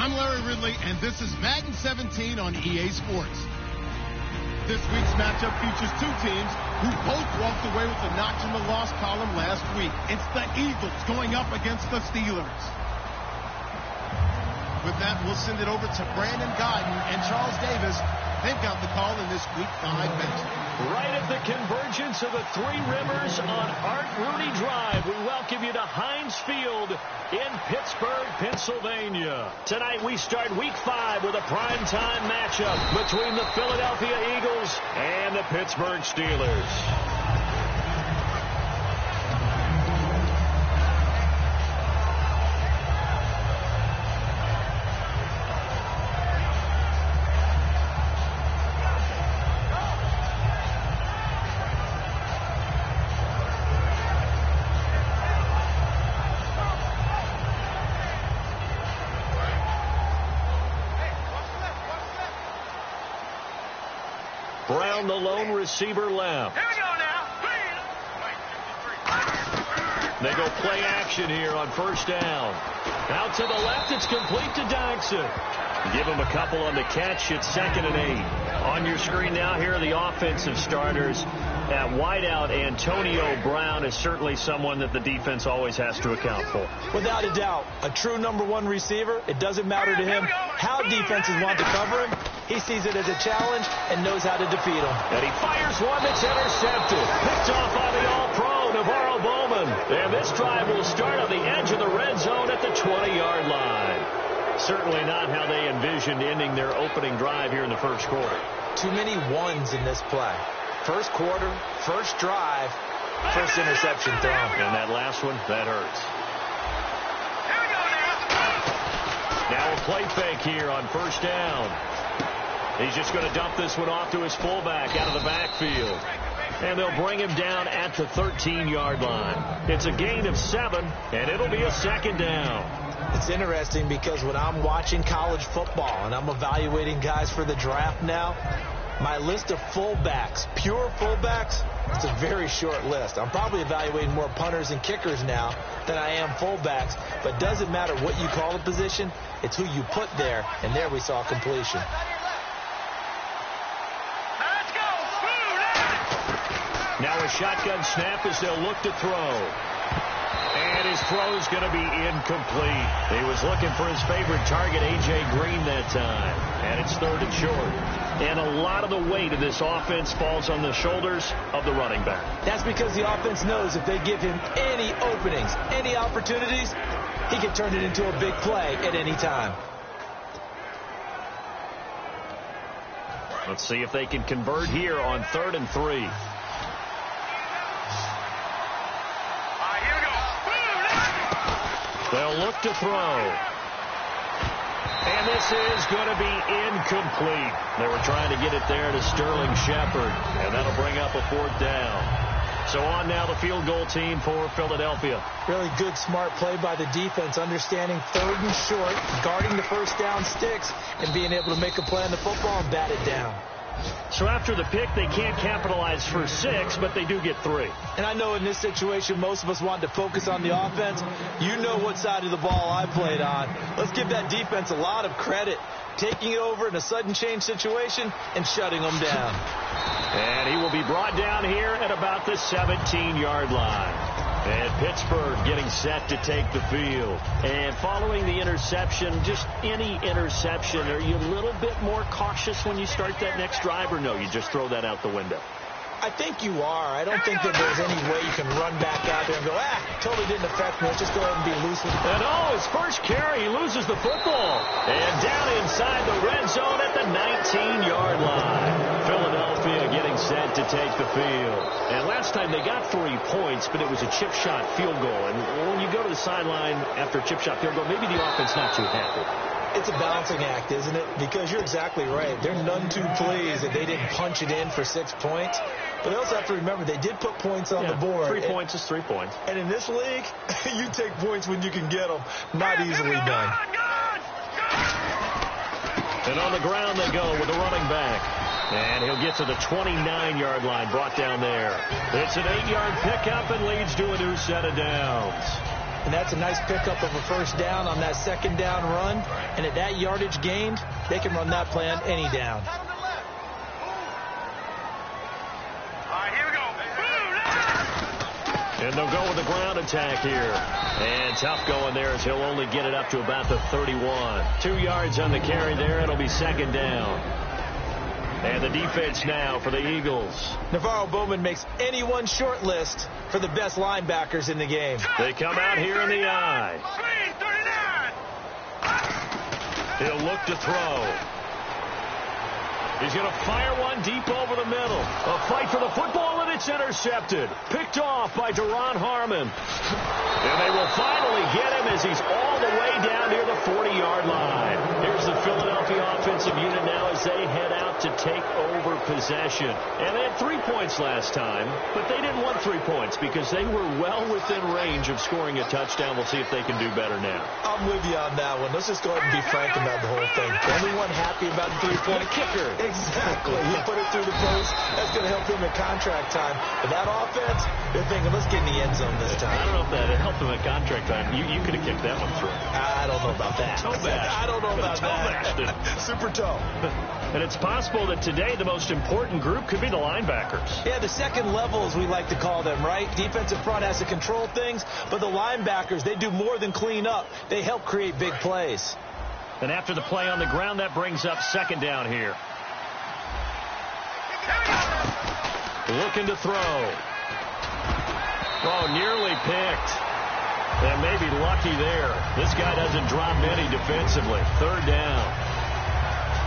I'm Larry Ridley, and this is Madden 17 on EA Sports. This week's matchup features two teams who both walked away with a notch in the loss column last week. It's the Eagles going up against the Steelers. With that, we'll send it over to Brandon Godden and Charles Davis. They've got the call in this Week 5 matchup. Right at the convergence of the Three Rivers on Art Rooney Drive, we welcome you to Heinz Field in Pittsburgh, Pennsylvania. Tonight we start Week 5 with a primetime matchup between the Philadelphia Eagles and the Pittsburgh Steelers. Brown, the lone receiver, left. Here we go now. They go play action here on first down. Out to the left, it's complete to Dodson. Give him a couple on the catch. It's 2nd and 8. On your screen now, here are the offensive starters. At wideout, Antonio Brown is certainly someone that the defense always has to account for. Without a doubt, a true #1 receiver. It doesn't matter to him how defenses want to cover him. He sees it as a challenge and knows how to defeat him. And he fires one that's intercepted. Picked off by the All-Pro, Navarro Bowman. And this drive will start on the edge of the red zone at the 20-yard line. Certainly not how they envisioned ending their opening drive here in the first quarter. Too many ones in this play. First quarter, first drive, first interception thrown. And that last one, that hurts. Now a play fake here on first down. He's just going to dump this one off to his fullback out of the backfield. And they'll bring him down at the 13-yard line. It's a gain of 7, and it'll be a 2nd down. It's interesting because when I'm watching college football and I'm evaluating guys for the draft now, my list of fullbacks, pure fullbacks, it's a very short list. I'm probably evaluating more punters and kickers now than I am fullbacks. But it doesn't matter what you call the position, it's who you put there, and there we saw completion. Now a shotgun snap as they'll look to throw. And his throw's going to be incomplete. He was looking for his favorite target, A.J. Green, that time. And it's 3rd and short. And a lot of the weight of this offense falls on the shoulders of the running back. That's because the offense knows if they give him any openings, any opportunities, he can turn it into a big play at any time. Let's see if they can convert here on 3rd and 3. They'll look to throw. And this is going to be incomplete. They were trying to get it there to Sterling Shepard. And that'll bring up a 4th down. So on now the field goal team for Philadelphia. Really good, smart play by the defense, understanding 3rd and short, guarding the first down sticks, and being able to make a play on the football and bat it down. So after the pick, they can't capitalize for 6, but they do get 3. And I know in this situation, most of us wanted to focus on the offense. You know what side of the ball I played on. Let's give that defense a lot of credit, taking it over in a sudden change situation and shutting them down. And he will be brought down here at about the 17-yard line. And Pittsburgh getting set to take the field. And following the interception, just any interception, are you a little bit more cautious when you start that next drive, or no, you just throw that out the window? I think you are. I don't think that there's any way you can run back out there and go, totally didn't affect me. Let's just go ahead and be loose with it. And his first carry, he loses the football. And down inside the red zone at the 19-yard line. Philadelphia getting set to take the field. And last time they got 3 points, but it was a chip shot field goal. And when you go to the sideline after a chip shot field goal, maybe the offense not too happy. It's a balancing act, isn't it? Because you're exactly right. They're none too pleased that they didn't punch it in for 6 points. But they also have to remember they did put points on the board. 3 points is 3 points. And in this league, you take points when you can get them. Not easily done. And on the ground they go with the running back. And he'll get to the 29-yard line, brought down there. It's an 8-yard pickup and leads to a new set of downs. And that's a nice pickup of a first down on that second down run. And at that yardage gained, they can run that play on any down. And they'll go with the ground attack here. And tough going there as he'll only get it up to about the 31. 2 yards on the carry there. It'll be second down. And the defense now for the Eagles. Navarro Bowman makes anyone short list for the best linebackers in the game. They come out here in the eye. He'll look to throw. He's going to fire one deep over the middle. A fight for the football, and it's intercepted. Picked off by Duron Harmon. And they will finally get him as he's all the way down near the 40-yard line. Here's the Philadelphia offensive unit now as they head out to take over possession. And they had 3 points last time, but they didn't want 3 points because they were well within range of scoring a touchdown. We'll see if they can do better now. I'm with you on that one. Let's just go ahead and be frank about the whole thing. The only one happy about the 3-point kicker. Exactly. He put it through the post. That's going to help him at contract time. But that offense, they're thinking, let's get in the end zone this time. I don't know if that helped him at contract time. You could have kicked that one through. I don't know about that. Toe bash. I don't know about that. Super toe. And it's possible that today the most important group could be the linebackers. Yeah, the second level, as we like to call them, right? Defensive front has to control things, but the linebackers, they do more than clean up. They help create big plays. And after the play on the ground, that brings up second down here. Looking to throw. Oh, nearly picked. And maybe lucky there. This guy doesn't drop many defensively. Third down.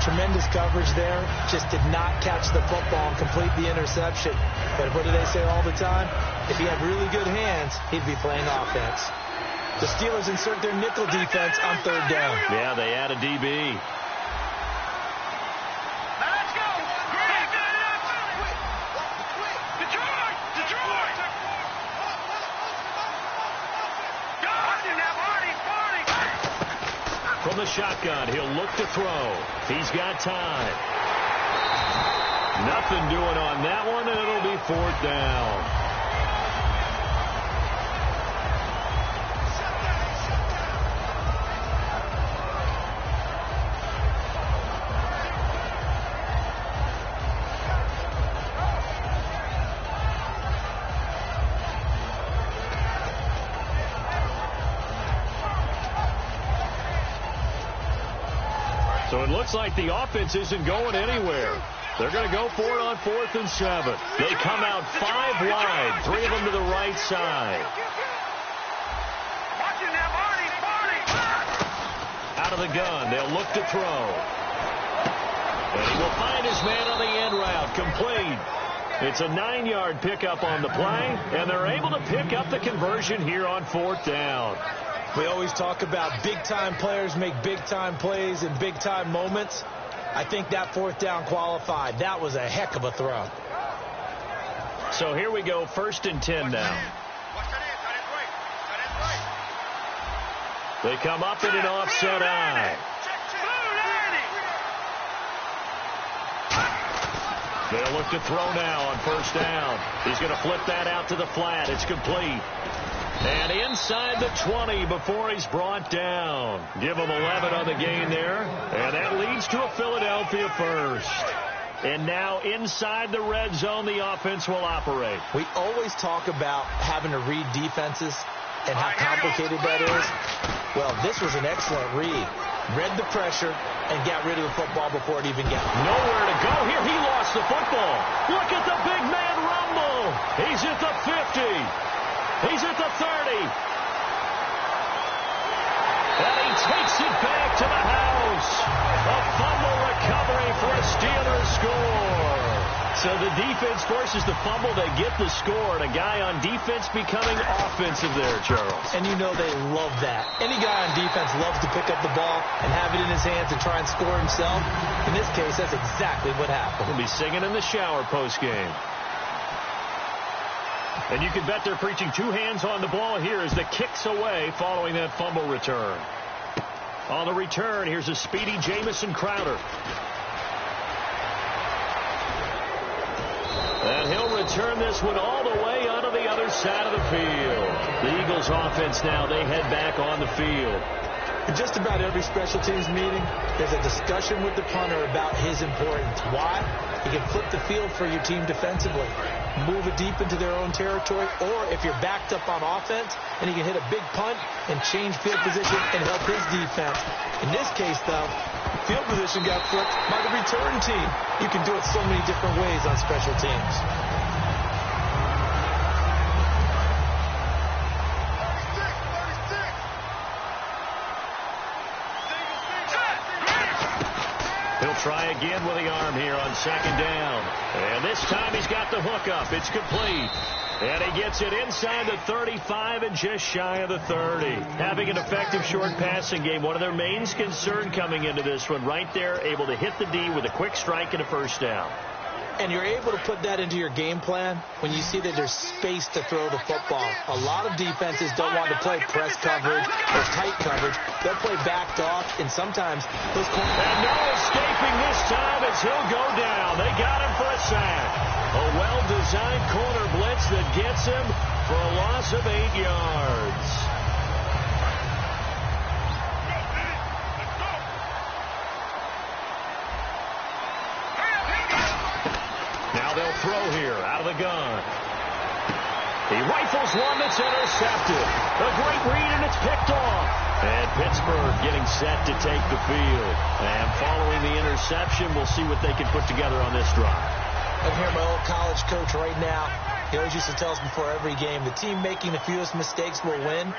Tremendous coverage there. Just did not catch the football and complete the interception. But what do they say all the time? If he had really good hands, he'd be playing offense. The Steelers insert their nickel defense on third down. Yeah, they add a DB. From the shotgun, he'll look to throw. He's got time. Nothing doing on that one, and it'll be fourth down. So it looks like the offense isn't going anywhere. They're going to go for it on 4th and 7. They come out 5 wide, 3 of them to the right side. Out of the gun, they'll look to throw. And he will find his man on the end route, complete. It's a 9-yard pickup on the play, and they're able to pick up the conversion here on 4th down. We always talk about big-time players make big-time plays in big-time moments. I think that 4th down qualified. That was a heck of a throw. So here we go, 1st and 10 now. They come up in an offset eye. They'll look to throw now on 1st down. He's going to flip that out to the flat. It's complete. And inside the 20 before he's brought down. Give him 11 on the gain there. And that leads to a Philadelphia first. And now inside the red zone, the offense will operate. We always talk about having to read defenses and how complicated that is. Well, this was an excellent read. Read the pressure and got rid of the football before it even got nowhere to go here. He lost the football. Look at the big man rumble. He's at the 50. He's at the 30. And he takes it back to the house. A fumble recovery for a Steelers score. So the defense forces the fumble. They get the score, and a guy on defense becoming offensive there, Charles. And you know they love that. Any guy on defense loves to pick up the ball and have it in his hands and try and score himself. In this case, that's exactly what happened. He'll be singing in the shower post-game. And you can bet they're preaching two hands on the ball here as the kick's away following that fumble return. On the return, here's a speedy Jamison Crowder. And he'll return this one all the way onto the other side of the field. The Eagles offense now, they head back on the field. In just about every special teams meeting, there's a discussion with the punter about his importance. Why? He can flip the field for your team defensively, move it deep into their own territory, or if you're backed up on offense, then he can hit a big punt and change field position and help his defense. In this case, though, field position got flipped by the return team. You can do it so many different ways on special teams. He'll try again with the arm here on second down. And this time he's got the hook up. It's complete. And he gets it inside the 35 and just shy of the 30. Having an effective short passing game, one of their main concern coming into this one, right there, able to hit the D with a quick strike and a first down. And you're able to put that into your game plan when you see that there's space to throw the football. A lot of defenses don't want to play press coverage or tight coverage. They'll play backed off, and sometimes those corners... And no escaping this time as he'll go down. They got him for a sack. A well-designed corner blitz that gets him for a loss of 8 yards. They'll throw here out of the gun. He rifles one that's intercepted. A great read, and it's picked off. And Pittsburgh getting set to take the field. And following the interception, we'll see what they can put together on this drive. I'm here, my old college coach right now. He always used to tell us before every game, the team making the fewest mistakes will win.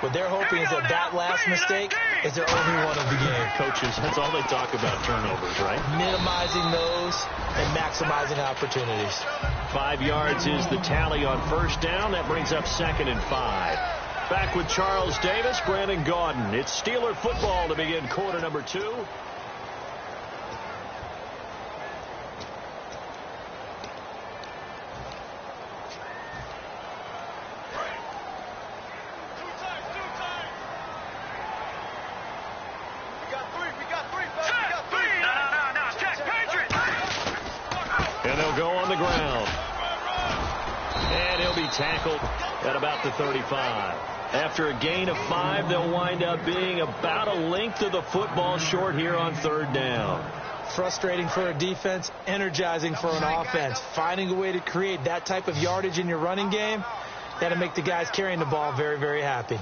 What they're hoping is that last mistake is their only one of the game. Coaches, that's all they talk about, turnovers, right? Minimizing those and maximizing opportunities. 5 yards is the tally on first down. That brings up 2nd and 5. Back with Charles Davis, Brandon Gaudin. It's Steeler football to begin quarter number 2. Tackled at about the 35. After a gain of 5, they'll wind up being about a length of the football short here on third down. Frustrating for a defense, energizing for an offense. Finding a way to create that type of yardage in your running game, that'll make the guys carrying the ball very, very happy.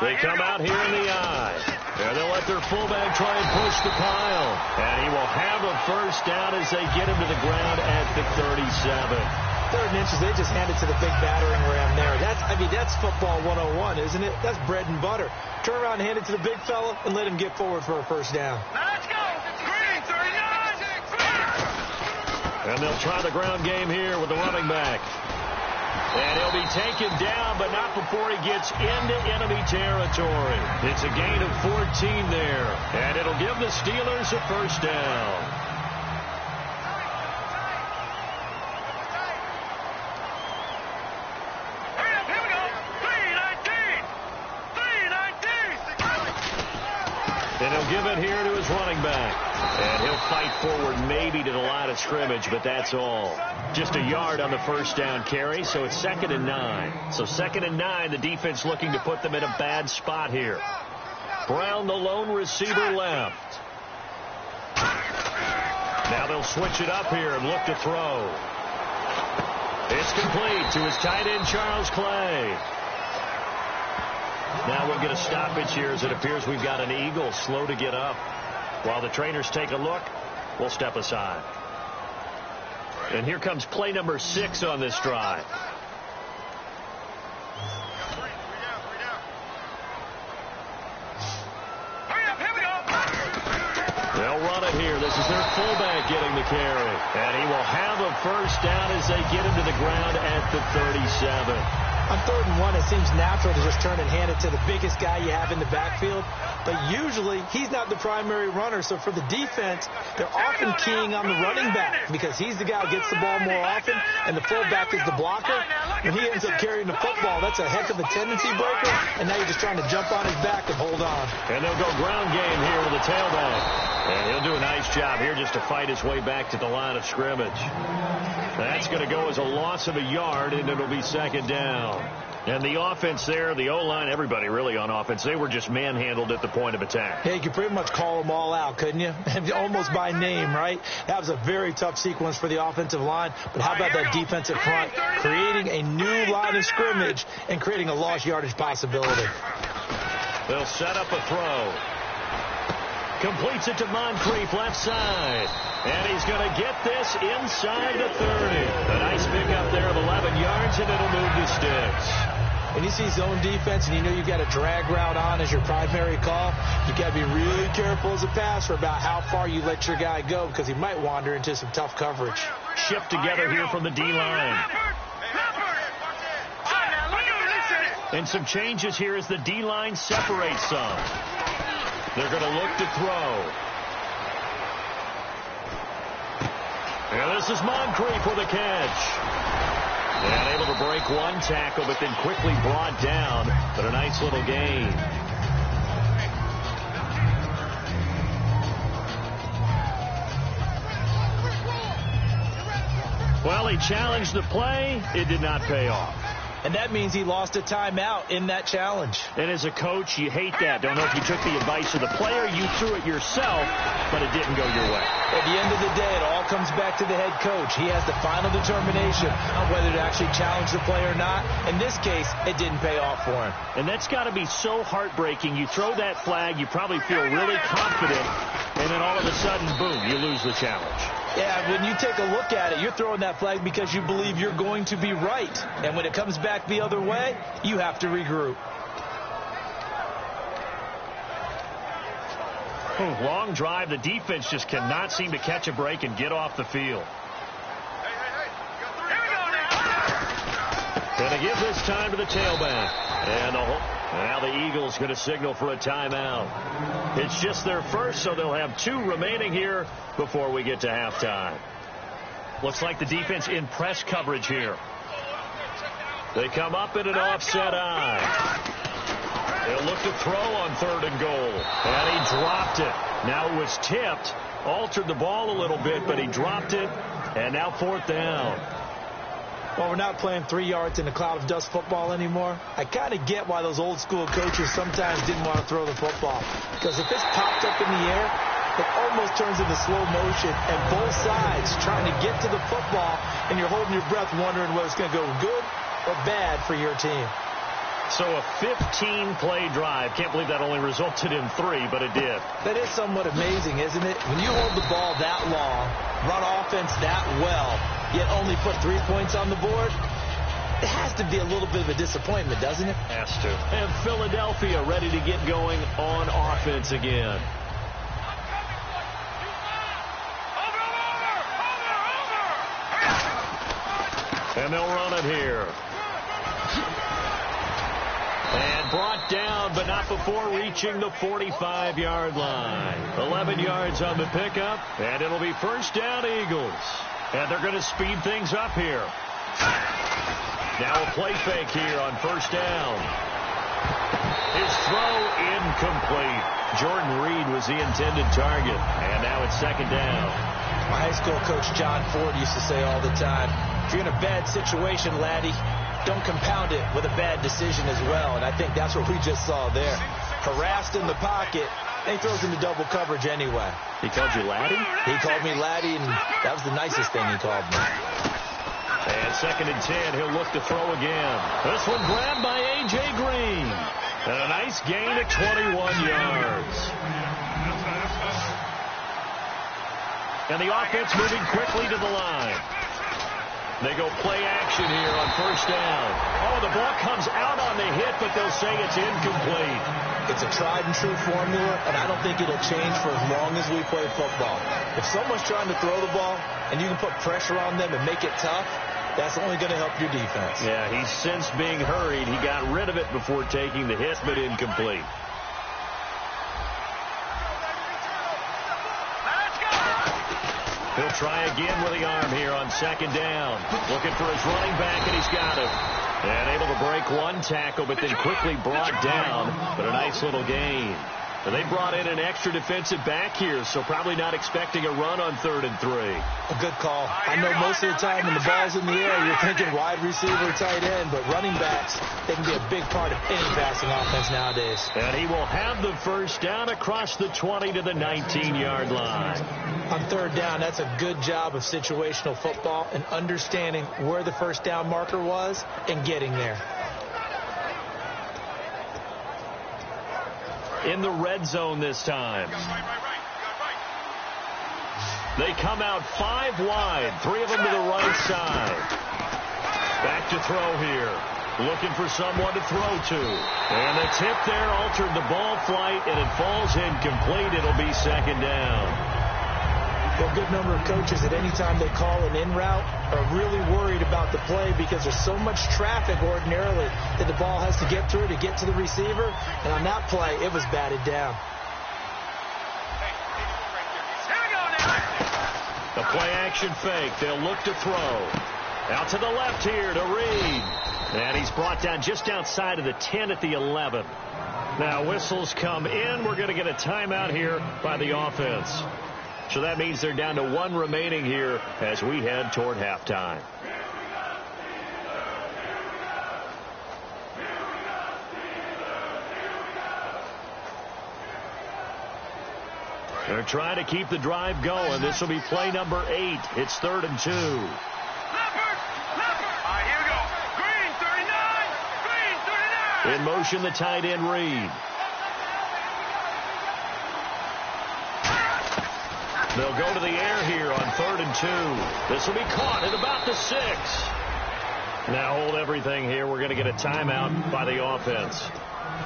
They come out here in the eye. And they'll let their fullback try and push the pile. And he will have a first down as they get him to the ground at the 37. 3rd inches, they just hand it to the big battering ram there. That's football 101, isn't it? That's bread and butter. Turn around and hand it to the big fella and let him get forward for a first down. Let's go! Green, 39! And they'll try the ground game here with the running back. And he'll be taken down, but not before he gets into enemy territory. It's a gain of 14 there. And it'll give the Steelers a first down. And he'll give it here to his running back. And he'll fight forward maybe to the line of scrimmage, but that's all. Just a yard on the first down carry, so it's 2nd and 9. So 2nd and 9, the defense looking to put them in a bad spot here. Brown, the lone receiver, left. Now they'll switch it up here and look to throw. It's complete to his tight end, Charles Clay. Now we'll get a stoppage here as it appears we've got an Eagle slow to get up. While the trainers take a look, we'll step aside. And here comes play number 6 on this drive. They'll run it here. This is their fullback getting the carry. And he will have a first down as they get him to the ground at the 37. On 3rd and 1, it seems natural to just turn and hand it to the biggest guy you have in the backfield. But usually, he's not the primary runner. So for the defense, they're often keying on the running back because he's the guy who gets the ball more often, and the fullback is the blocker. When he ends up carrying the football, that's a heck of a tendency breaker, and now you're just trying to jump on his back and hold on. And they'll go ground game here with the tailback. And he'll do a nice job here just to fight his way back to the line of scrimmage. That's going to go as a loss of a yard, and it'll be 2nd down. And the offense there, the O-line, everybody really on offense, they were just manhandled at the point of attack. Yeah, you could pretty much call them all out, couldn't you? Almost by name, right? That was a very tough sequence for the offensive line. But how about that defensive front creating a new line of scrimmage and creating a lost yardage possibility? They'll set up a throw. Completes it to Moncrief, left side. And he's going to get this inside the 30. A nice pickup there of 11 yards, and it'll move the sticks. When you see zone defense and you know you've got a drag route on as your primary call, you got to be really careful as a passer about how far you let your guy go because he might wander into some tough coverage. Shift together here from the D-line. And some changes here as the D-line separates some. They're going to look to throw. And this is Moncrief with a catch. And able to break one tackle, but then quickly brought down. But a nice little gain. Well, he challenged the play. It did not pay off. And that means he lost a timeout in that challenge. And as a coach, you hate that. Don't know if you took the advice of the player, you threw it yourself, but it didn't go your way. At the end of the day, it all comes back to the head coach. He has the final determination on whether to actually challenge the play or not. In this case, it didn't pay off for him. And that's got to be so heartbreaking. You throw that flag, you probably feel really confident, and then all of a sudden, boom, you lose the challenge. Yeah, when you take a look at it, you're throwing that flag because you believe you're going to be right. And when it comes back the other way, you have to regroup. Long drive. The defense just cannot seem to catch a break and get off the field. Going to give this time to the tailback. And now the Eagles going to signal for a timeout. It's just their first, so they'll have 2 remaining here before we get to halftime. Looks like the defense in press coverage here. They come up in an offset eye. They'll look to throw on 3rd and goal. And he dropped it. Now it was tipped. Altered the ball a little bit, but he dropped it. And now 4th down. Well, we're not playing 3 yards in a cloud of dust football anymore. I kind of get why those old school coaches sometimes didn't want to throw the football. Because if it's popped up in the air, it almost turns into slow motion. And both sides trying to get to the football, and you're holding your breath wondering whether it's going to go good or bad for your team. So a 15-play drive. Can't believe that only resulted in 3, but it did. That is somewhat amazing, isn't it? When you hold the ball that long, run offense that well, yet only put 3 points on the board, it has to be a little bit of a disappointment, doesn't it? Has to. And Philadelphia ready to get going on offense again. And they'll run it here. And brought down, but not before reaching the 45-yard line. 11 yards on the pickup, and it'll be 1st down Eagles. And they're going to speed things up here. Now a play fake here on 1st down. His throw incomplete. Jordan Reed was the intended target. And now it's 2nd down. My high school coach John Ford used to say all the time, if you're in a bad situation, laddie, don't compound it with a bad decision as well. And I think that's what we just saw there. Harassed in the pocket, and he throws into double coverage anyway. He called you laddie? He called me laddie, and that was the nicest thing he called me. And 2nd and 10, he'll look to throw again. This one grabbed by A.J. Green. And a nice gain of 21 yards. And the offense moving quickly to the line. They go play action here on 1st down. Oh, the ball comes out on the hit, but they'll say it's incomplete. It's a tried-and-true formula, and I don't think it'll change for as long as we play football. If someone's trying to throw the ball and you can put pressure on them and make it tough, that's only going to help your defense. Yeah, he's since being hurried. He got rid of it before taking the hit, but incomplete. He'll try again with the arm here on second down. Looking for his running back, and he's got it. And able to break one tackle, but then quickly brought down. But a nice little gain. And they brought in an extra defensive back here, so probably not expecting a run on 3rd and 3. A good call. I know most of the time when the ball's in the air, you're thinking wide receiver, tight end, but running backs, they can be a big part of any passing offense nowadays. And he will have the first down across the 20 to the 19-yard line. On 3rd down, that's a good job of situational football and understanding where the first down marker was and getting there. In the red zone this time. They come out 5 wide, 3 of them to the right side. Back to throw here. Looking for someone to throw to. And the tip there altered the ball flight, and it falls incomplete. It'll be 2nd down. A good number of coaches at any time they call an in route are really worried about the play because there's so much traffic ordinarily that the ball has to get through to get to the receiver. And on that play, it was batted down. The play action fake. They'll look to throw. Out to the left here to Reed. And he's brought down just outside of the 10 at the 11. Now whistles come in. We're going to get a timeout here by the offense. So that means they're down to 1 remaining here as we head toward halftime. They're trying to keep the drive going. This will be play number 8. It's 3rd and 2. Leopard! All right, here we go. Green, 39! Green, 39! In motion, the tight end, Reed. They'll go to the air here on 3rd and 2. This will be caught at about the 6. Now hold everything here. We're going to get a timeout by the offense.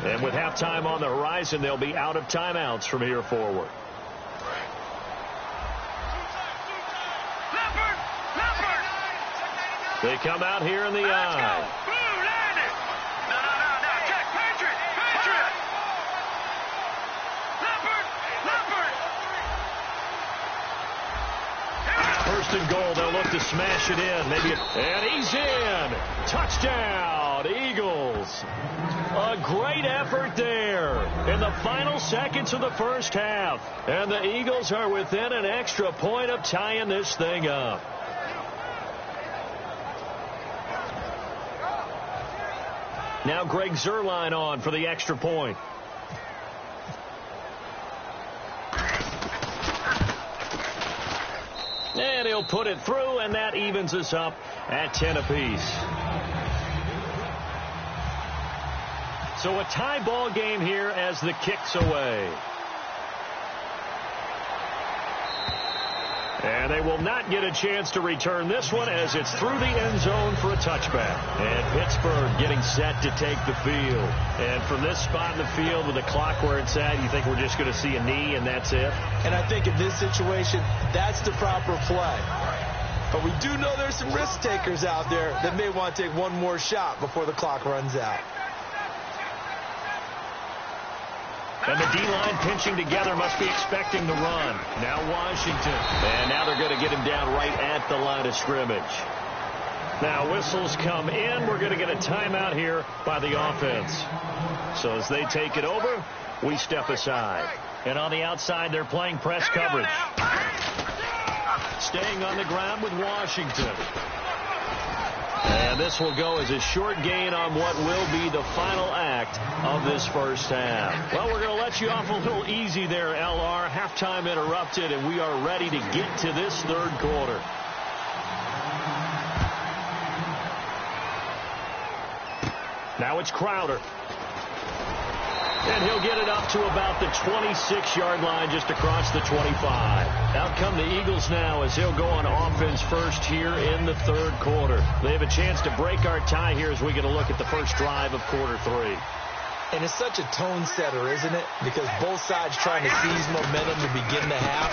And with halftime on the horizon, they'll be out of timeouts from here forward. Leopard! Leopard! They come out here in the eye. Blue, land it! No. Check, Patriot! Patriot! Leopard! Leopard! 1st and goal. They'll look to smash it in. And he's in. Touchdown, Eagles. A great effort there in the final seconds of the first half. And the Eagles are within an extra point of tying this thing up. Now Greg Zuerlein on for the extra point. And he'll put it through, and that evens us up at 10 apiece. So a tie ball game here as the kick's away. And they will not get a chance to return this one as it's through the end zone for a touchback. And Pittsburgh getting set to take the field. And from this spot in the field with the clock where it's at, you think we're just going to see a knee and that's it? And I think in this situation, that's the proper play. But we do know there's some risk takers out there that may want to take one more shot before the clock runs out. And the D-line pinching together must be expecting the run. Now Washington. And now they're going to get him down right at the line of scrimmage. Now whistles come in. We're going to get a timeout here by the offense. So as they take it over, we step aside. And on the outside, they're playing press coverage. Staying on the ground with Washington. And this will go as a short gain on what will be the final act of this first half. Well, we're going to let you off a little easy there, LR. Halftime interrupted, and we are ready to get to this third quarter. Now it's Crowder. And he'll get it up to about the 26-yard line, just across the 25. Out come the Eagles now as he'll go on offense first here in the third quarter. They have a chance to break our tie here as we get a look at the first drive of quarter 3. And it's such a tone setter, isn't it? Because both sides trying to seize momentum to begin the half.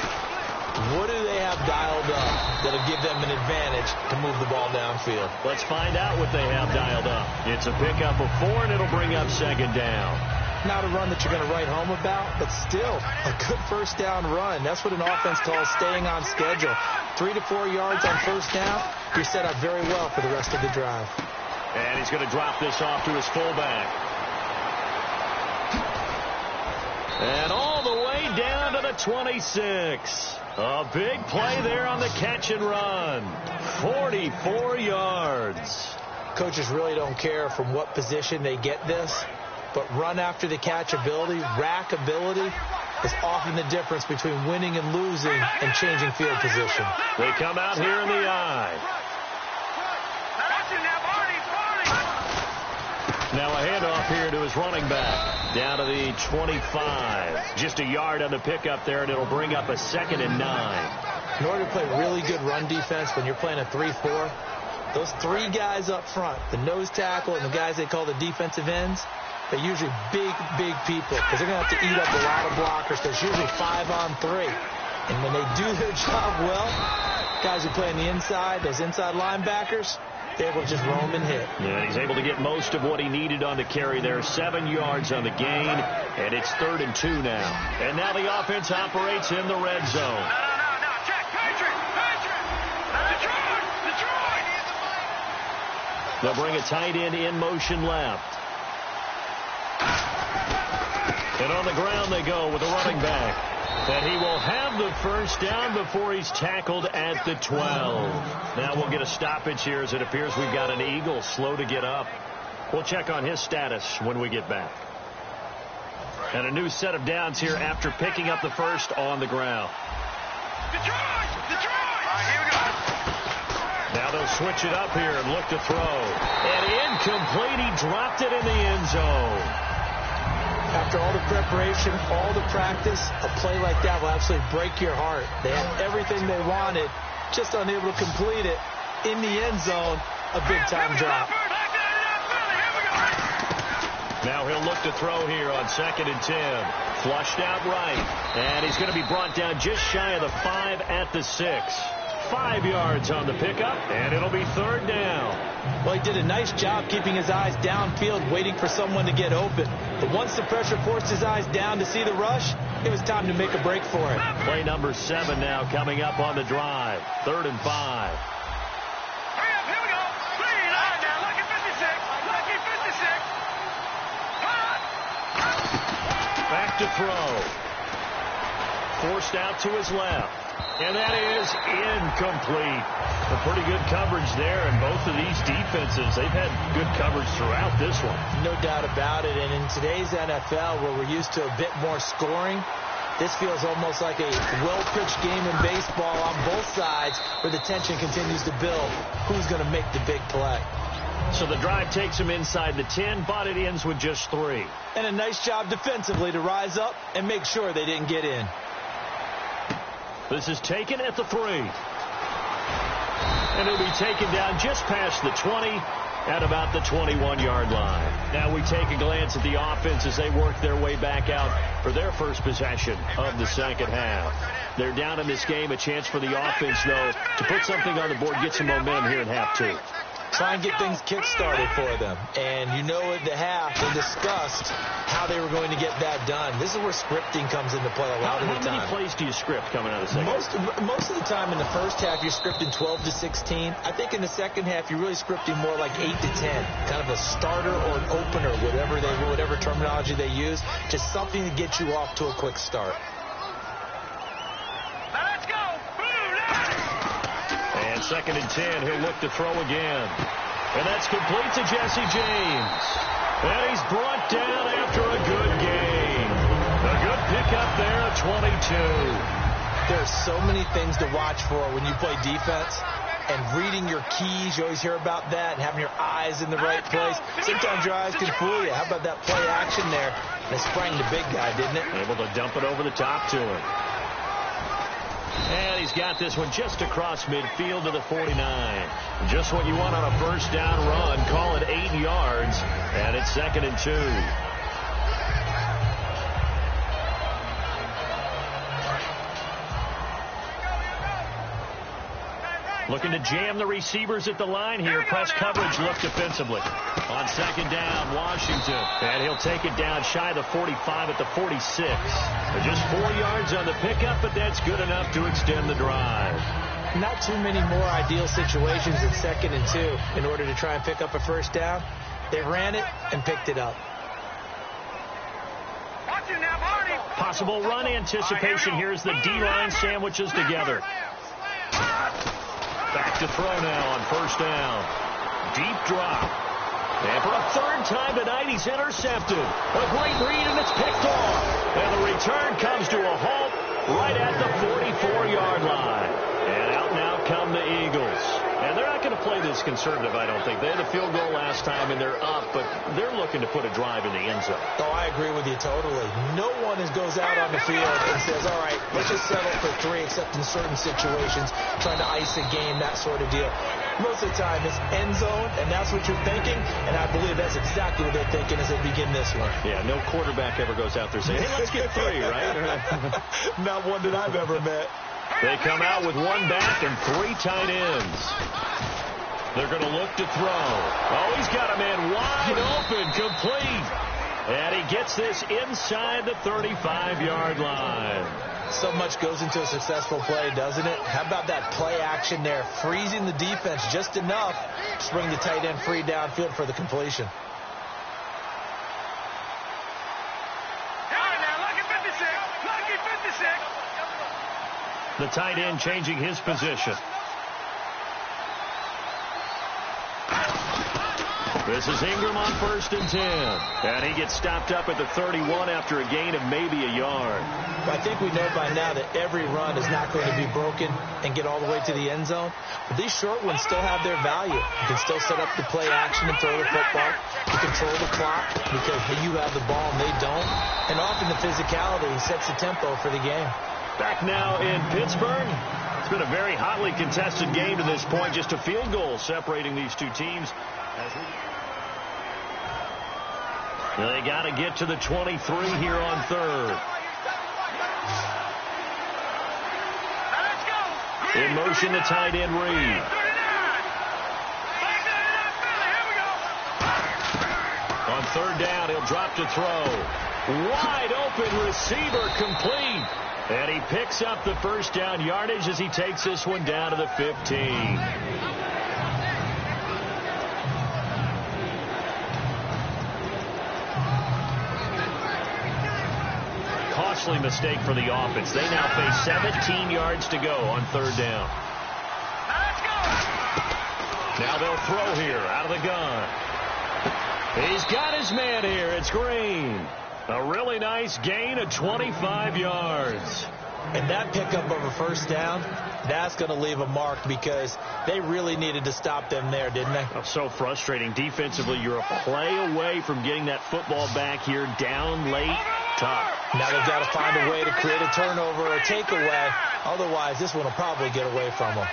What do they have dialed up that'll give them an advantage to move the ball downfield? Let's find out what they have dialed up. It's a pickup of 4, and it'll bring up second down. Not a run that you're going to write home about, but still a good first down run. That's what an offense calls staying on schedule. 3 to 4 yards on first down, you're set up very well for the rest of the drive. And he's going to drop this off to his fullback. And all the way down to the 26. A big play there on the catch and run. 44 yards. Coaches really don't care from what position they get this, but run after the catch ability, rack ability, is often the difference between winning and losing and changing field position. They come out here in the eye. Now a handoff here to his running back. Down to the 25. Just a yard on the pickup there, and it'll bring up a 2nd and 9. In order to play really good run defense when you're playing a 3-4, those 3 guys up front, the nose tackle and the guys they call the defensive ends, they're usually big people because they're going to have to eat up a lot of blockers. There's usually 5 on 3. And when they do their job well, guys who play on the inside, those inside linebackers, they're able to just roam and hit. Yeah, he's able to get most of what he needed on the carry there. 7 yards on the gain, and it's 3rd and 2 now. And now the offense operates in the red zone. No. Check. Patrick. Detroit. They'll bring a tight end in motion left. And on the ground they go with a running back. And he will have the first down before he's tackled at the 12. Now we'll get a stoppage here as it appears we've got an Eagle slow to get up. We'll check on his status when we get back. And a new set of downs here after picking up the first on the ground. Detroit. All right, here we go. Now they'll switch it up here and look to throw. And incomplete. He dropped it in the end zone. After all the preparation, all the practice, a play like that will absolutely break your heart. They had everything they wanted, just unable to complete it. In the end zone, a big-time drop. Now he'll look to throw here on 2nd and 10. Flushed out right. And he's going to be brought down just shy of the 5 at the 6. 5 yards on the pickup, and it'll be 3rd down. Well, he did a nice job keeping his eyes downfield, waiting for someone to get open. But once the pressure forced his eyes down to see the rush, it was time to make a break for it. Play number 7 now coming up on the drive. 3rd and 5. Hurry up, here we go. Please, all right now, lucky 56. Back to throw. Forced out to his left. And that is incomplete. A pretty good coverage there, and both of these defenses, they've had good coverage throughout this one. No doubt about it, and in today's NFL, where we're used to a bit more scoring, this feels almost like a well-pitched game in baseball on both sides, where the tension continues to build. Who's going to make the big play? So the drive takes him inside the 10, but it ends with just 3. And a nice job defensively to rise up and make sure they didn't get in. This is taken at the 3. And it'll be taken down just past the 20 at about the 21-yard line. Now we take a glance at the offense as they work their way back out for their first possession of the second half. They're down in this game. A chance for the offense, though, to put something on the board, get some momentum here in half 2. Try and get things kick-started for them. And you know at the half, they discussed how they were going to get that done. This is where scripting comes into play a lot of the time. How many plays do you script coming out of the second half? Most of the time in the first half, you're scripting 12 to 16. I think in the second half, you're really scripting more like 8 to 10. Kind of a starter or an opener, whatever terminology they use. Just something to get you off to a quick start. Let's go. And 2nd and 10, he'll look to throw again. And that's complete to Jesse James. And he's brought down after a good gain. A good pickup there at 22. There's so many things to watch for when you play defense. And reading your keys, you always hear about that, and having your eyes in the right place. Sometimes your eyes can fool you. How about that play action there? And it sprang the big guy, didn't it? Able to dump it over the top to him. And he's got this one just across midfield to the 49. Just what you want on a first down run. Call it 8 yards. And it's 2nd and 2. Looking to jam the receivers at the line here. Press coverage look defensively. On second down, Washington. And he'll take it down shy of the 45 at the 46. Just 4 yards on the pickup, but that's good enough to extend the drive. Not too many more ideal situations in 2nd and 2 in order to try and pick up a first down. They ran it and picked it up. Possible run anticipation. Here's the D-line sandwiches together. Back to throw now on first down. Deep drop. And for a 3rd time tonight, he's intercepted. A great read, and it's picked off. And the return comes to a halt right at the 44-yard line. And out now come the Eagles. And they're not going to play this conservative, I don't think. They had a field goal last time, and they're up, but they're looking to put a drive in the end zone. Oh, I agree with you totally. No one goes out on the field and says, all right, let's just settle for 3, except in certain situations, trying to ice a game, that sort of deal. Most of the time, it's end zone, and that's what you're thinking, and I believe that's exactly what they're thinking as they begin this one. Yeah, no quarterback ever goes out there saying, hey, let's get 3, right? Not one that I've ever met. They come out with 1 back and 3 tight ends. They're going to look to throw. Oh, he's got a man wide open, complete. And he gets this inside the 35-yard line. So much goes into a successful play, doesn't it? How about that play action there, freezing the defense just enough to bring the tight end free downfield for the completion. The tight end changing his position. This is Ingram on 1st and 10. And he gets stopped up at the 31 after a gain of maybe a yard. I think we know by now that every run is not going to be broken and get all the way to the end zone. But these short ones still have their value. You can still set up the play action and throw the football. You control the clock because you have the ball and they don't. And often the physicality sets the tempo for the game. Back now in Pittsburgh. It's been a very hotly contested game to this point. Just a field goal separating these two teams. They got to get to the 23 here on 3rd. In motion, the tight end Reed. On 3rd down, he'll drop to throw. Wide open receiver, complete. And he picks up the first down yardage as he takes this one down to the 15. Costly mistake for the offense. They now face 17 yards to go on 3rd down. Now they'll throw here out of the gun. He's got his man here. It's Green. A really nice gain of 25 yards. And that pickup of a first down, that's going to leave a mark because they really needed to stop them there, didn't they? Oh, so frustrating. Defensively, you're a play away from getting that football back here down late. Tough. Now they've got to find a way to create a turnover or a takeaway. Otherwise, this one will probably get away from them.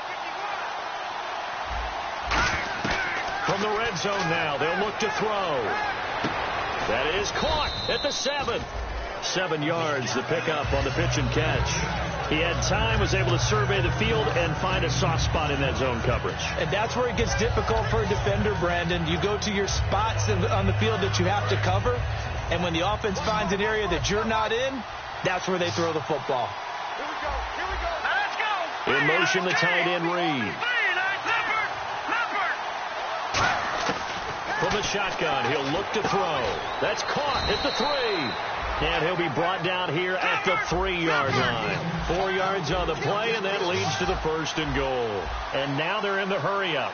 From the red zone now, they'll look to throw. That is caught at the 7. 7 yards, the pickup on the pitch and catch. He had time, was able to survey the field and find a soft spot in that zone coverage. And that's where it gets difficult for a defender, Brandon. You go to your spots on the field that you have to cover, and when the offense finds an area that you're not in, that's where they throw the football. Here we go. Now let's go. In motion, the tight end Reed. From the shotgun, he'll look to throw. That's caught at the 3. And he'll be brought down here at the 3-yard line. 4 yards on the play, and that leads to the 1st and goal. And now they're in the hurry-up.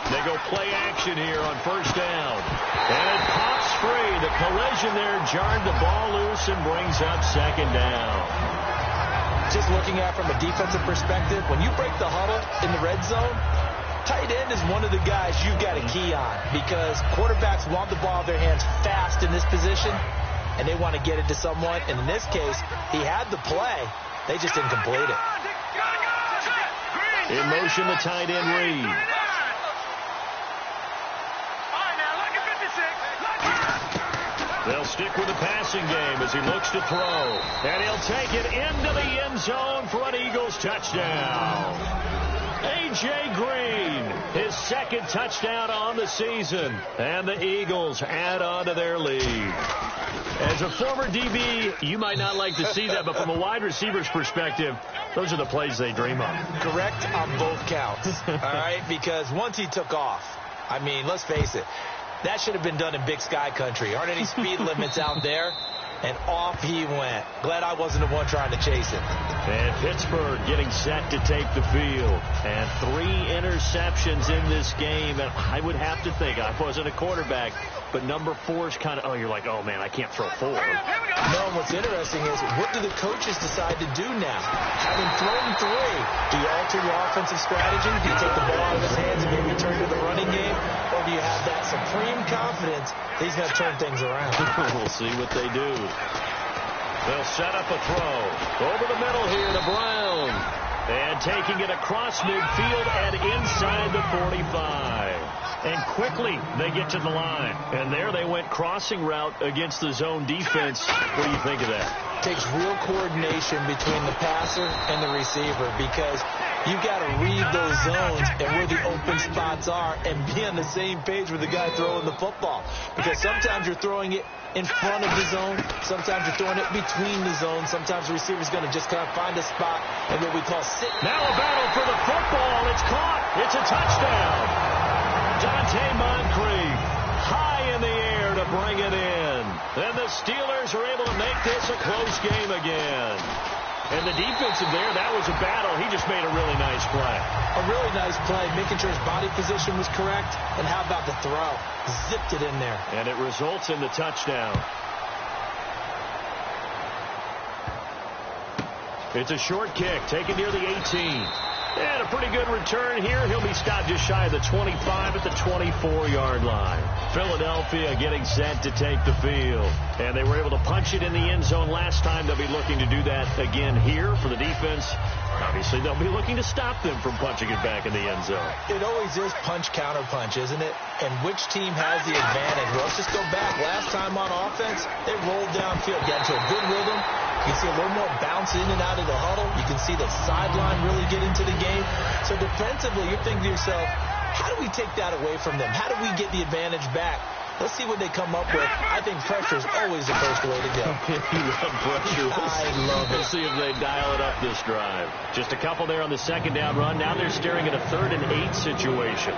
They go play action here on 1st down. And it pops free. The collision there jarred the ball loose and brings up 2nd down. Just looking at it from a defensive perspective, when you break the huddle in the red zone, tight end is one of the guys you've got a key on because quarterbacks want the ball in their hands fast in this position, and they want to get it to someone. And in this case, he had the play. They just didn't complete it. In motion, the tight end Reed. They'll stick with the passing game as he looks to throw. And he'll take it into the end zone for an Eagles touchdown. A.J. Green, his second touchdown on the season. And the Eagles add on to their lead. As a former DB, you might not like to see that, but from a wide receiver's perspective, those are the plays they dream of. Correct on both counts, all right? Because once he took off, I mean, let's face it, that should have been done in Big Sky country. Aren't any speed limits out there? And off he went. Glad I wasn't the one trying to chase it. And Pittsburgh getting set to take the field. And 3 interceptions in this game. And I would have to think, I wasn't a quarterback, but number 4 is kind of, oh, you're like, oh, man, I can't throw 4. No, what's interesting is, what do the coaches decide to do now? Having thrown 3, do you alter your offensive strategy? Do you take the ball out of his hands and maybe turn to the running game? Or do you have that supreme confidence that he's going to turn things around? We'll see what they do. They'll set up a throw. Over the middle here to Brown. And taking it across midfield and inside the 45. And quickly they get to the line. And there they went crossing route against the zone defense. What do you think of that? Takes real coordination between the passer and the receiver, because you've got to read those zones and where the open spots are and be on the same page with the guy throwing the football. Because sometimes you're throwing it in front of the zone. Sometimes you're throwing it between the zones. Sometimes the receiver's going to just kind of find a spot and what we call sit. Now a battle for the football. It's caught. It's a touchdown. Dante Moncrief high in the air to bring it in. And the Steelers are able to make this a close game again. And the defensive there, that was a battle. He just made a really nice play. A really nice play, making sure his body position was correct. And how about the throw? Zipped it in there. And it results in the touchdown. It's a short kick, taken near the 18. And a pretty good return here. He'll be stopped just shy of the 25 at the 24-yard line. Philadelphia getting set to take the field. And they were able to punch it in the end zone last time. They'll be looking to do that again here for the defense. Obviously, they'll be looking to stop them from punching it back in the end zone. It always is punch-counter-punch, isn't it? And which team has the advantage? Well, let's just go back. Last time on offense, they rolled downfield, got into a good rhythm. You can see a little more bounce in and out of the huddle. You can see the sideline really get into the game. So defensively, you're thinking to yourself, how do we take that away from them? How do we get the advantage back? Let's see what they come up with. I think pressure is always the first way to go. You love pressure. I love it. We'll see if they dial it up this drive. Just a couple there on the second down run. Now they're staring at a 3rd and 8 situation.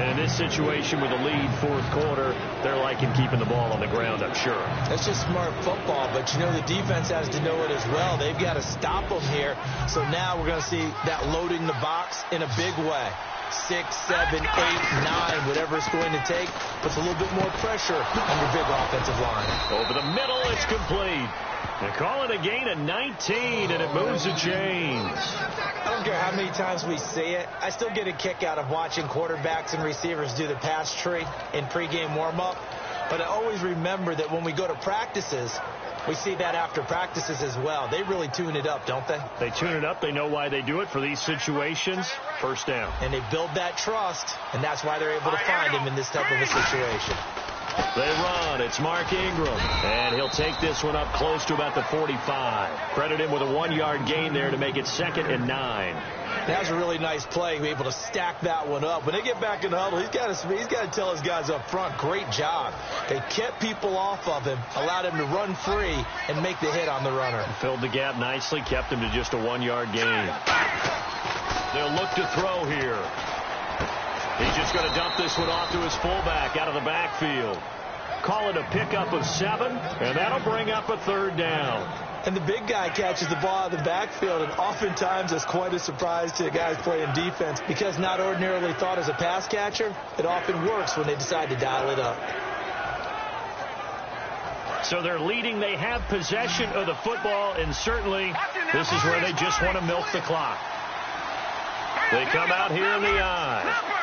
And in this situation with a lead, 4th quarter, they're liking keeping the ball on the ground, I'm sure. That's just smart football, but you know the defense has to know it as well. They've got to stop them here. So now we're going to see that loading the box in a big way. 6, 7, 8, 9, whatever it's going to take, puts a little bit more pressure on your big offensive line. Over the middle, it's complete. They call it a gain of 19, and it moves the chains. I don't care how many times we see it. I still get a kick out of watching quarterbacks and receivers do the pass tree in pregame warm-up. But I always remember that when we go to practices, we see that after practices as well. They really tune it up, don't they? They tune it up. They know why they do it for these situations. First down. And they build that trust, and that's why they're able to find him in this type of a situation. They run. It's Mark Ingram. And he'll take this one up close to about the 45. Credit him with a 1-yard gain there to make it 2nd and 9. That was a really nice play. Be able to stack that one up. When they get back in the huddle, he's got to tell his guys up front, great job. They kept people off of him, allowed him to run free and make the hit on the runner. Filled the gap nicely, kept him to just a 1-yard gain. They'll look to throw here. He's just going to dump this one off to his fullback out of the backfield. Call it a pickup of 7, and that'll bring up a 3rd down. And the big guy catches the ball out of the backfield, and oftentimes it's quite a surprise to the guys playing defense, because not ordinarily thought as a pass catcher, it often works when they decide to dial it up. So they're leading. They have possession of the football, and certainly this is where they just want to milk the clock. They come out here in the eye.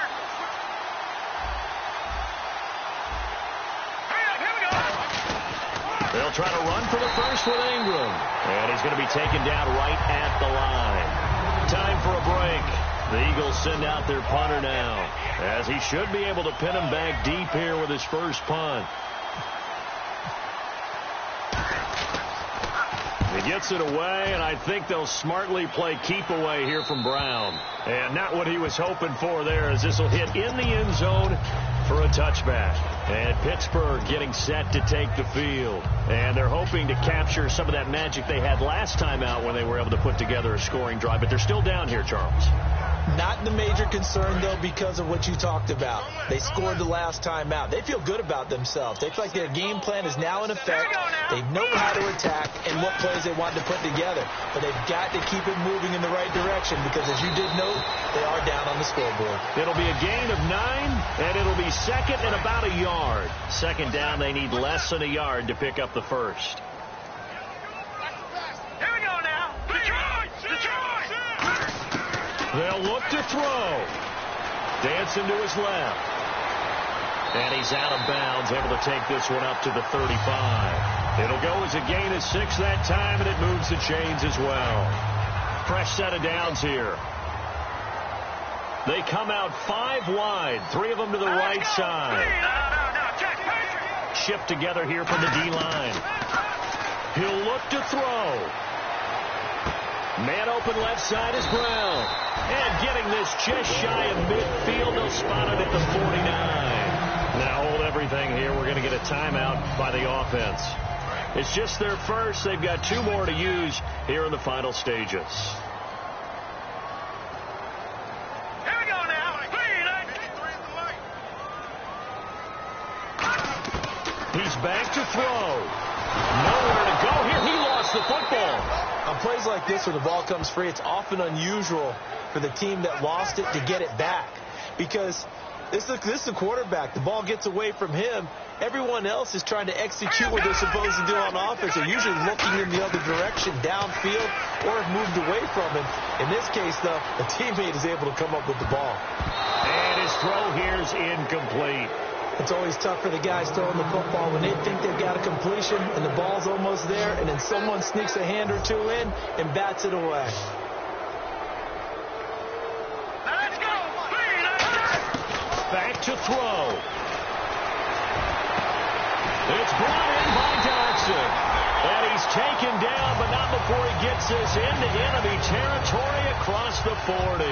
They'll try to run for the first with Ingram. And he's going to be taken down right at the line. Time for a break. The Eagles send out their punter now, as he should be able to pin him back deep here with his first punt. He gets it away, and I think they'll smartly play keep away here from Brown. And not what he was hoping for there, as this will hit in the end zone for a touchback. And Pittsburgh getting set to take the field. And they're hoping to capture some of that magic they had last time out when they were able to put together a scoring drive. But they're still down here, Charles. Not the major concern, though, because of what you talked about. They scored the last time out. They feel good about themselves. They feel like their game plan is now in effect. They know how to attack and what plays they want to put together. But they've got to keep it moving in the right direction because, as you did note, they are down on the scoreboard. It'll be a gain of 9, and it'll be second and about a yard. Second down, they need less than a yard to pick up the first. Here we go now. Detroit! Detroit! They'll look to throw. Dancing to his left. And he's out of bounds, able to take this one up to the 35. It'll go as a gain of 6 that time, and it moves the chains as well. Fresh set of downs here. They come out 5 wide, 3 of them to the right side. Shift together here from the D-line. He'll look to throw. Man open left side is Brown. And getting this just shy of midfield, they'll spot it at the 49. Now hold everything here. We're going to get a timeout by the offense. It's just their first. They've got 2 more to use here in the final stages. Here we go now. He's back to throw. Nowhere to go here. He lost the football. On plays like this where the ball comes free, it's often unusual for the team that lost it to get it back. Because this is the quarterback. The ball gets away from him. Everyone else is trying to execute what they're supposed to do on offense. They're usually looking in the other direction, downfield, or have moved away from him. In this case, though, a teammate is able to come up with the ball. And his throw here is incomplete. It's always tough for the guys throwing the football when they think they've got a completion and the ball's almost there, and then someone sneaks a hand or 2 in and bats it away. Let's go. Back to throw. It's brought in by Dodson. And he's taken down, but not before he gets this into enemy territory across the 40.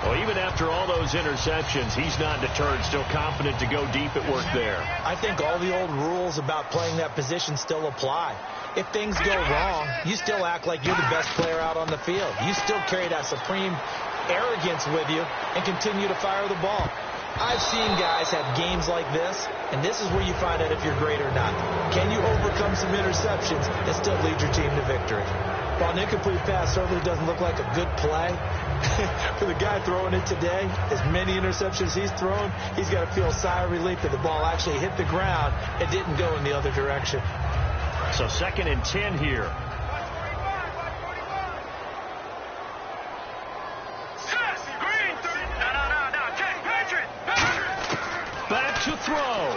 Well, even after all those interceptions, he's not deterred, still confident to go deep at work there. I think all the old rules about playing that position still apply. If things go wrong, you still act like you're the best player out on the field. You still carry that supreme arrogance with you and continue to fire the ball. I've seen guys have games like this, and this is where you find out if you're great or not. Can you overcome some interceptions and still lead your team to victory? While an incomplete pass certainly doesn't look like a good play, for the guy throwing it today, as many interceptions he's thrown, he's got to feel a sigh of relief that the ball actually hit the ground and didn't go in the other direction. So 2nd and 10 here. Back to throw.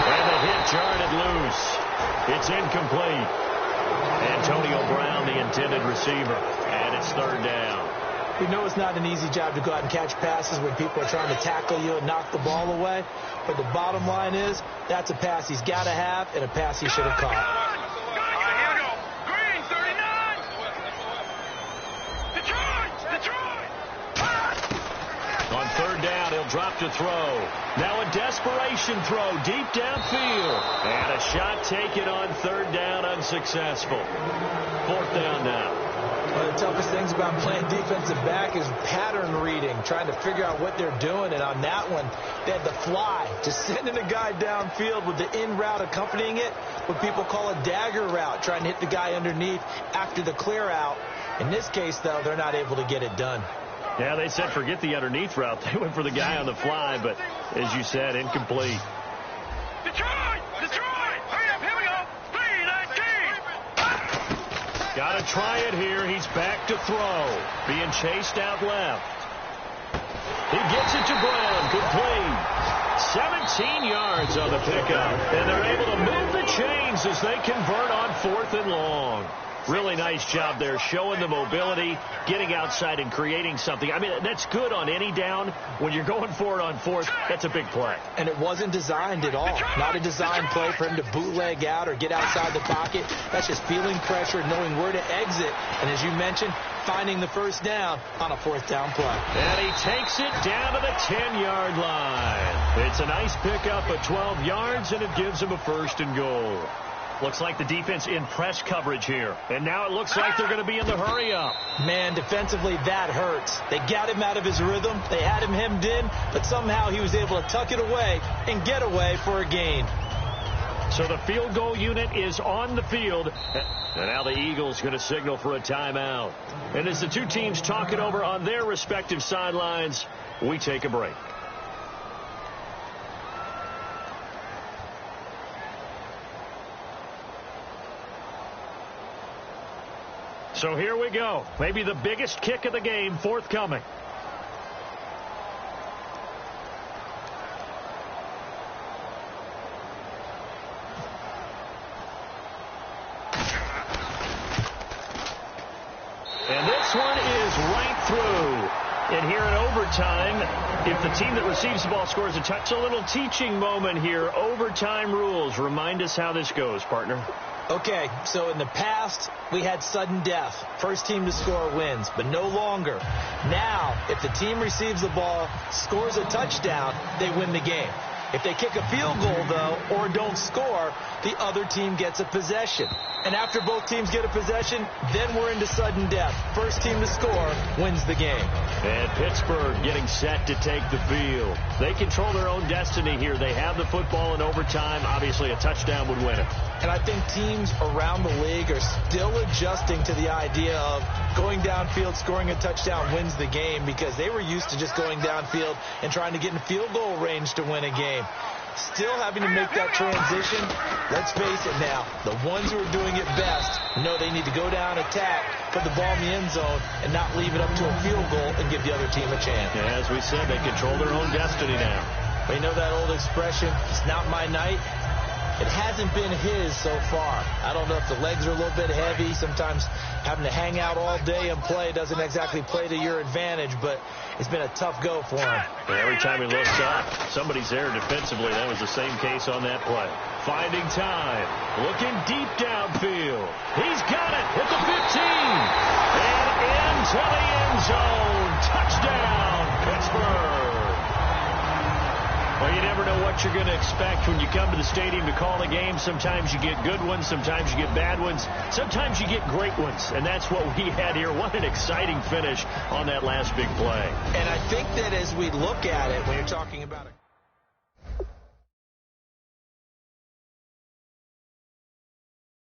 And the hit jarred loose. It's incomplete. Antonio Brown, the intended receiver. And it's 3rd down. We know it's not an easy job to go out and catch passes when people are trying to tackle you and knock the ball away. But the bottom line is, that's a pass he's got to have and a pass he should have caught. On 3rd down, he'll drop to throw. Now a desperation throw deep downfield. And a shot taken on 3rd down, unsuccessful. 4th down now. One of the toughest things about playing defensive back is pattern reading, trying to figure out what they're doing. And on that one, they had the fly, just sending a guy downfield with the in route accompanying it, what people call a dagger route, trying to hit the guy underneath after the clear out. In this case, though, they're not able to get it done. Yeah, they said forget the underneath route. They went for the guy on the fly, but as you said, incomplete. Detroit! Detroit! Hurry up, here we go! 3-19! Got to try it here. He's back to throw. Being chased out left. He gets it to Brown. Complete. 17 yards on the pickup. And they're able to move the chains as they convert on 4th and long. Really nice job there, showing the mobility, getting outside and creating something. I mean, that's good on any down. When you're going for it on fourth, that's a big play. And it wasn't designed at all. Not a designed play for him to bootleg out or get outside the pocket. That's just feeling pressure, knowing where to exit. And as you mentioned, finding the first down on a fourth down play. And he takes it down to the 10-yard line. It's a nice pickup of 12 yards, and it gives him a 1st and goal. Looks like the defense in press coverage here. And now it looks like they're going to be in the hurry-up. Man, defensively, that hurts. They got him out of his rhythm. They had him hemmed in, but somehow he was able to tuck it away and get away for a gain. So the field goal unit is on the field. And now the Eagles going to signal for a timeout. And as the two teams talk it over on their respective sidelines, we take a break. So here we go. Maybe the biggest kick of the game forthcoming. And this one is right through. And here in overtime, if the team that receives the ball scores a touch, a little teaching moment here. Overtime rules. Remind us how this goes, partner. Okay, so in the past, we had sudden death. First team to score wins, but no longer. Now, if the team receives the ball, scores a touchdown, they win the game. If they kick a field goal, though, or don't score, the other team gets a possession. And after both teams get a possession, then we're into sudden death. First team to score wins the game. And Pittsburgh getting set to take the field. They control their own destiny here. They have the football in overtime. Obviously, a touchdown would win it. And I think teams around the league are still adjusting to the idea of going downfield, scoring a touchdown wins the game, because they were used to just going downfield and trying to get in field goal range to win a game. Still having to make that transition. Let's face it now, the ones who are doing it best know they need to go down, attack, put the ball in the end zone, and not leave it up to a field goal and give the other team a chance. As we said, they control their own destiny now. But you know that old expression, it's not my night? It hasn't been his so far. I don't know if the legs are a little bit heavy. Sometimes having to hang out all day and play doesn't exactly play to your advantage, but it's been a tough go for him. And every time he looks up, somebody's there defensively. That was the same case on that play. Finding time. Looking deep downfield. He's got it at the 15. And into the end zone. Touchdown, Pittsburgh. Well, you never know what you're going to expect when you come to the stadium to call a game. Sometimes you get good ones. Sometimes you get bad ones. Sometimes you get great ones. And that's what we had here. What an exciting finish on that last big play. And I think that as we look at it, when you're talking about it.